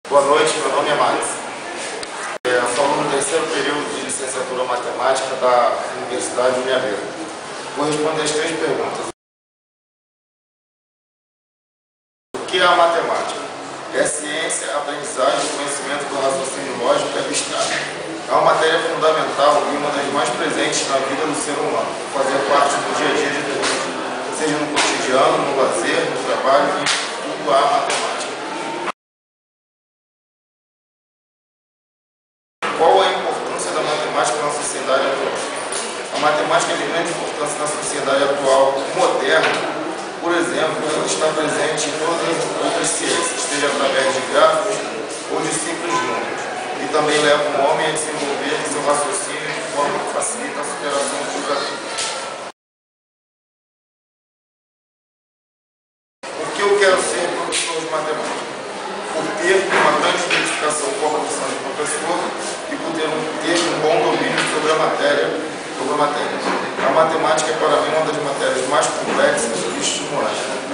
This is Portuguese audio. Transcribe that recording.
Boa noite, meu nome é Max. Eu sou aluno do terceiro período de licenciatura em matemática da Universidade de Uniabeira. Vou responder as três perguntas. O que é a matemática? É a ciência, a aprendizagem e o conhecimento do raciocínio lógico e abstrato. É uma matéria fundamental e uma das mais presentes na vida do ser humano, fazer parte do dia a dia de todos, seja no cotidiano, no lazer, no trabalho, em tudo há matemática. Qual a importância da matemática na sociedade atual? A matemática é de grande importância na sociedade atual moderna. Por exemplo, ela está presente em todas as outras ciências, seja através de gráficos ou de simples números, e também leva o homem a desenvolver seu raciocínio de forma que facilita a superação do desafio. Por que eu quero ser professor de matemática? Por ter uma grande identificação com a profissão de professor e por ter um bom domínio sobre a matéria. A matemática é para mim uma das matérias mais complexas e estimulantes.